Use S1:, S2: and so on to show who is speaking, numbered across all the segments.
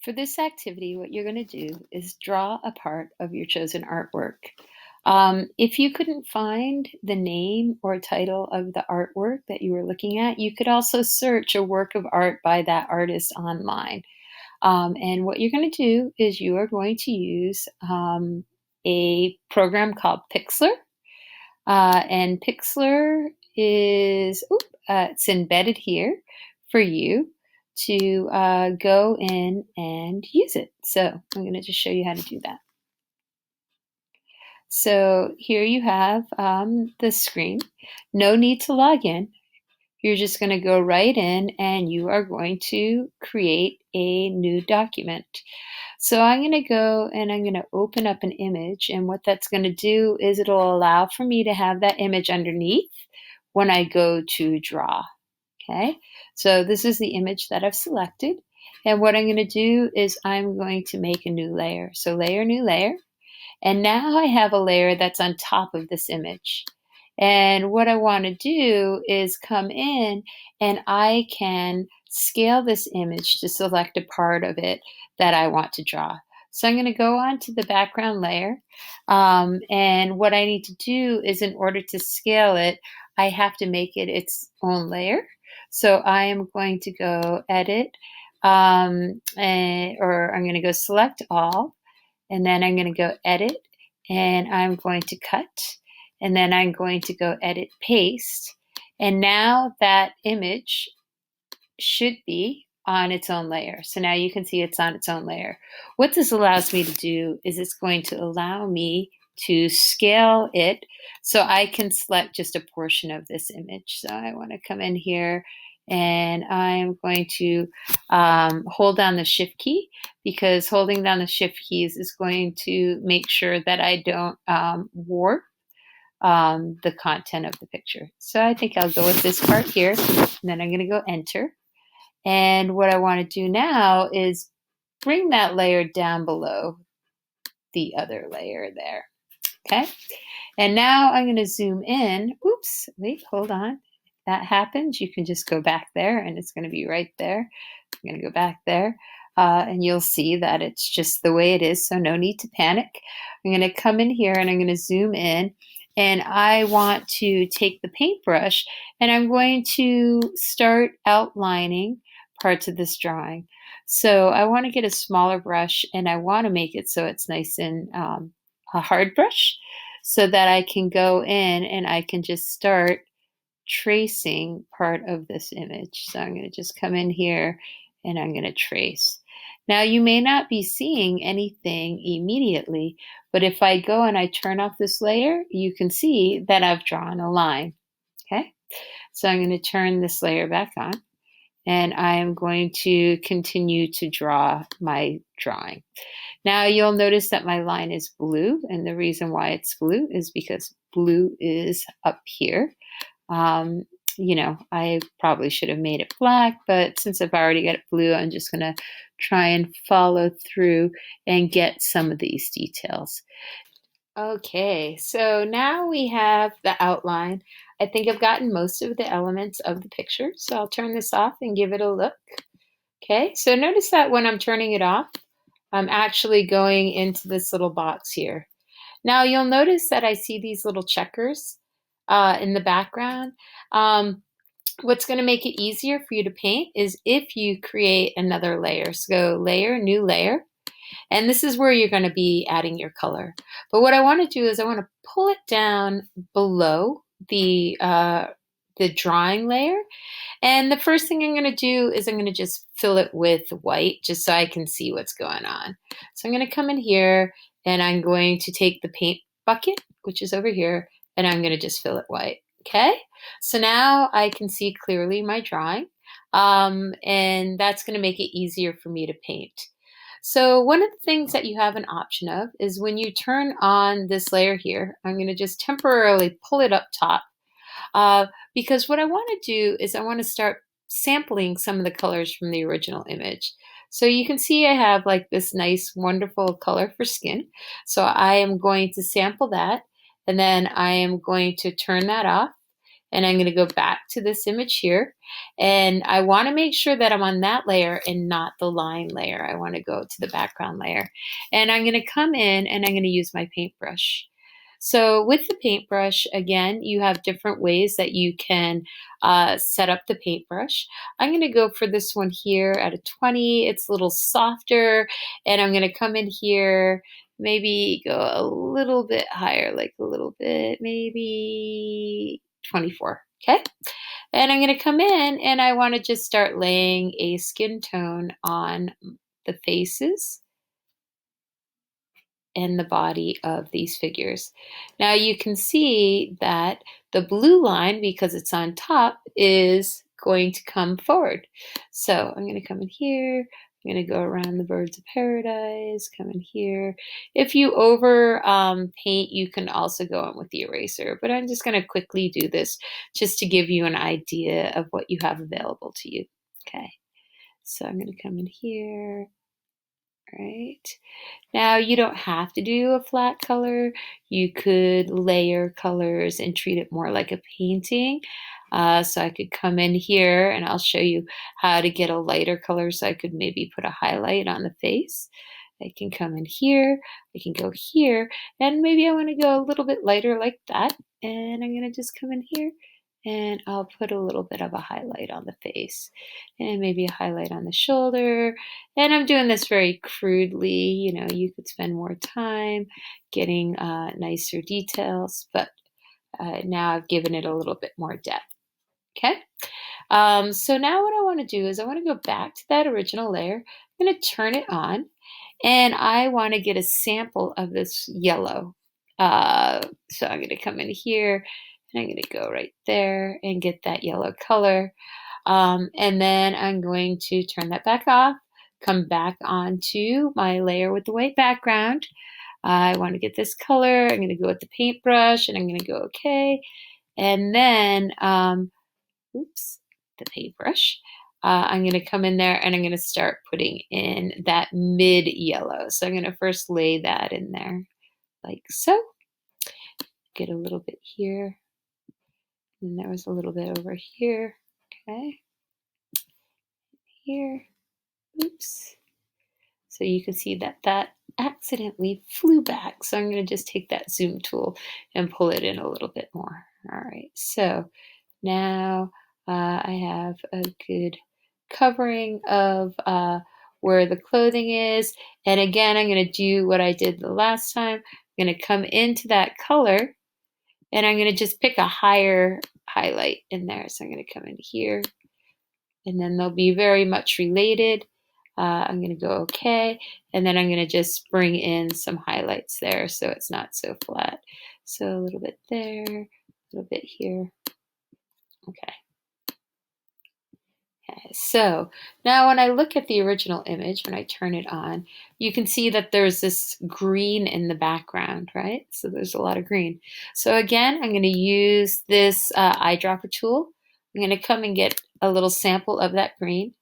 S1: For this activity, what you're going to do is draw a part of your chosen artwork. If you couldn't find the name or title of the artwork that you were looking at, you could also search a work of art by that artist online. And what you're going to do is you are going to use a program called Pixlr. And Pixlr is it's embedded here for you to go in and use it. So I'm going to just show you how to do that. So here you have the screen. No need to log in. You're just going to go right in and you are going to create a new document. So I'm going to go and I'm going to open up an image, and what that's going to do is it'll allow for me to have that image underneath when I go to draw. Okay, so this is the image that I've selected, and what I'm going to do is I'm going to make a new layer. So layer, new layer, and now I have a layer that's on top of this image. And what I want to do is come in and I can scale this image to select a part of it that I want to draw. So I'm going to go on to the background layer. And what I need to do is, in order to scale it, I have to make it its own layer. So I am going to go edit, or I'm going to go select all, and then I'm going to go edit, and I'm going to cut, and then I'm going to go edit, paste, and now that image should be on its own layer. So now you can see it's on its own layer. What this allows me to do is it's going to allow me to scale it so I can select just a portion of this image. So I want to come in here and I'm going to hold down the shift key, because holding down the shift keys is going to make sure that I don't warp the content of the picture. So I think I'll go with this part here, and then I'm going to go enter. And what I want to do now is bring that layer down below the other layer there. Okay. And now I'm going to zoom in. Oops, wait, hold on. If that happens, you can just go back there and it's going to be right there. I'm going to go back there. And you'll see that it's just the way it is, so no need to panic. I'm going to come in here and I'm going to zoom in, and I want to take the paintbrush and I'm going to start outlining parts of this drawing. So I want to get a smaller brush and I want to make it so it's nice and a hard brush, so that I can go in and I can just start tracing part of this image. So I'm going to just come in here and I'm going to trace. Now you may not be seeing anything immediately, but if I go and I turn off this layer, you can see that I've drawn a line. Okay, so I'm going to turn this layer back on, and I am going to continue to draw my drawing. Now you'll notice that my line is blue, and the reason why it's blue is because blue is up here. I probably should have made it black, but since I've already got it blue, I'm just going to try and follow through and get some of these details. Okay, so now we have the outline. I think I've gotten most of the elements of the picture, so I'll turn this off and give it a look. Okay, so notice that when I'm turning it off, I'm actually going into this little box here. Now you'll notice that I see these little checkers in the background. What's going to make it easier for you to paint is if you create another layer. So go layer, new layer, and this is where you're going to be adding your color. But what I want to do is I want to pull it down below the drawing layer. And the first thing I'm going to do is I'm going to just fill it with white, just so I can see what's going on. So I'm going to come in here and I'm going to take the paint bucket, which is over here, and I'm going to just fill it white. Okay, so now I can see clearly my drawing, and that's going to make it easier for me to paint. So one of the things that you have an option of is when you turn on this layer here, I'm going to just temporarily pull it up top, because what I want to do is I want to start sampling some of the colors from the original image. So you can see I have like this nice, wonderful color for skin. So I am going to sample that, and then I am going to turn that off. and I'm going to go back to this image here, and I want to make sure that I'm on that layer and not the line layer. I want to go to the background layer, and I'm going to come in and I'm going to use my paintbrush. So with the paintbrush, again, you have different ways that you can set up the paintbrush. I'm going to go for this one here at a 20. It's a little softer, and I'm going to come in here, maybe go a little bit higher, like a little bit, maybe 24. Okay. And I'm going to come in and I want to just start laying a skin tone on the faces and the body of these figures. Now you can see that the blue line, because it's on top, is going to come forward. So I'm going to come in here. I'm going to go around the birds of paradise, come in here. If you over paint, you can also go in with the eraser, but I'm just going to quickly do this just to give you an idea of what you have available to you. Okay, so I'm going to come in here, right? Now, you don't have to do a flat color. You could layer colors and treat it more like a painting. So I could come in here and I'll show you how to get a lighter color. So I could maybe put a highlight on the face. I can come in here, I can go here, and maybe I want to go a little bit lighter like that. And I'm going to just come in here and I'll put a little bit of a highlight on the face and maybe a highlight on the shoulder. And I'm doing this very crudely. You know, you could spend more time getting nicer details, but now I've given it a little bit more depth. Okay. So now what I want to do is I want to go back to that original layer. I'm going to turn it on, and I want to get a sample of this yellow. So I'm going to come in here, and I'm going to go right there and get that yellow color. And then I'm going to turn that back off, come back onto my layer with the white background. I want to get this color. I'm going to go with the paintbrush, and I'm going to go okay. And then, oops, the paintbrush. I'm going to come in there and I'm going to start putting in that mid yellow. So I'm going to first lay that in there like so. Get a little bit here. And there was a little bit over here. Okay. Here. Oops. So you can see that that accidentally flew back. So I'm going to just take that zoom tool and pull it in a little bit more. All right. So now I have a good covering of where the clothing is. And again, I'm going to do what I did the last time. I'm going to come into that color and I'm going to just pick a higher highlight in there. So I'm going to come in here, and then they'll be very much related. I'm going to go okay, and then I'm going to just bring in some highlights there so it's not so flat. So a little bit there, a little bit here. Okay. Okay, so now when I look at the original image, when I turn it on, you can see that there's this green in the background, right? So there's a lot of green. So again, I'm going to use this eyedropper tool. I'm going to come and get a little sample of that green.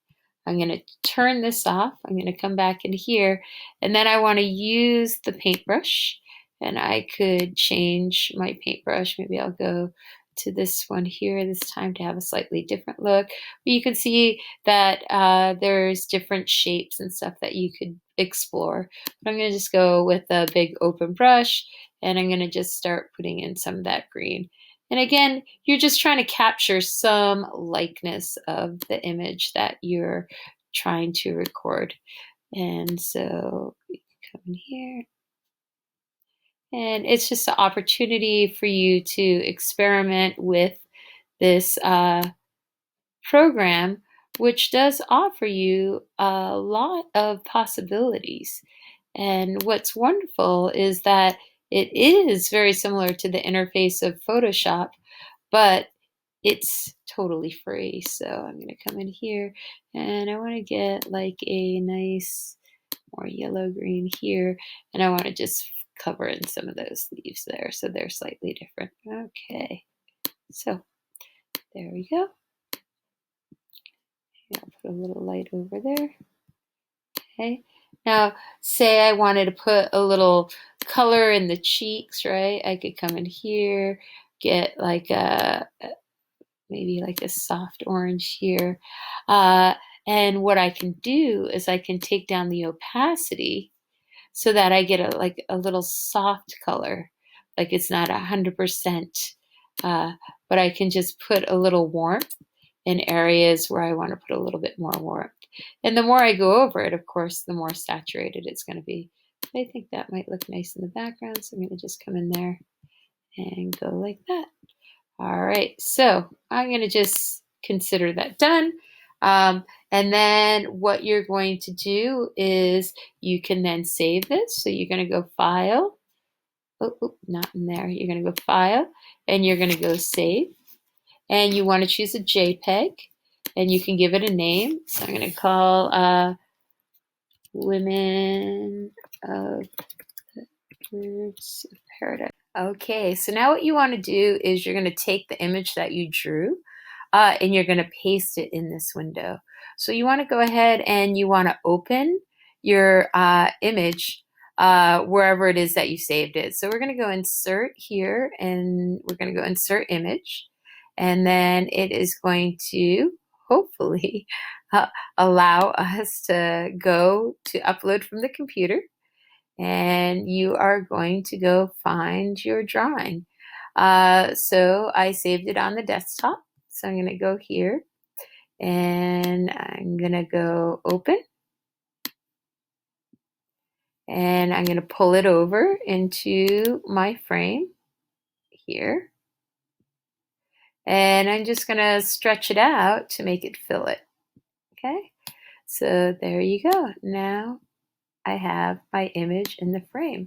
S1: I'm going to turn this off. I'm going to come back in here, and then I want to use the paintbrush, and I could change my paintbrush. Maybe I'll go to this one here this time to have a slightly different look. But you can see that there's different shapes and stuff that you could explore. But I'm going to just go with a big open brush, and I'm going to just start putting in some of that green. And again, you're just trying to capture some likeness of the image that you're trying to record. And so you can come in here. And it's just an opportunity for you to experiment with this program, which does offer you a lot of possibilities. And what's wonderful is that it is very similar to the interface of Photoshop, but it's totally free. So I'm going to come in here and I want to get like a nice more yellow green here, and I want to just cover in some of those leaves there so they're slightly different. Okay, so there we go. I'll put a little light over there. Okay, now say I wanted to put a little color in the cheeks, right? I could come in here, get like a maybe like a soft orange here. And what I can do is I can take down the opacity so that I get a little soft color, like it's not 100%, but I can just put a little warmth in areas where I want to put a little bit more warmth. And the more I go over it, of course, the more saturated it's going to be. I think that might look nice in the background, so I'm going to just come in there and go like that. All right, so I'm going to just consider that done. And then what you're going to do is you can then save this. So you're going to go File. Oh, not in there. You're going to go File, and you're going to go Save. And you want to choose a JPEG, and you can give it a name. So I'm going to call Women of Birds of Paradise. Okay, so now what you want to do is you're going to take the image that you drew and you're going to paste it in this window. So you want to go ahead and you want to open your image wherever it is that you saved it. So we're going to go Insert here, and we're going to go Insert Image, and then it is going to hopefully allow us to go to upload from the computer. And you are going to go find your drawing. So I saved it on the desktop. So I'm going to go here and I'm going to go Open. And I'm going to pull it over into my frame here. And I'm just going to stretch it out to make it fill it. Okay, so there you go. Now I have my image in the frame.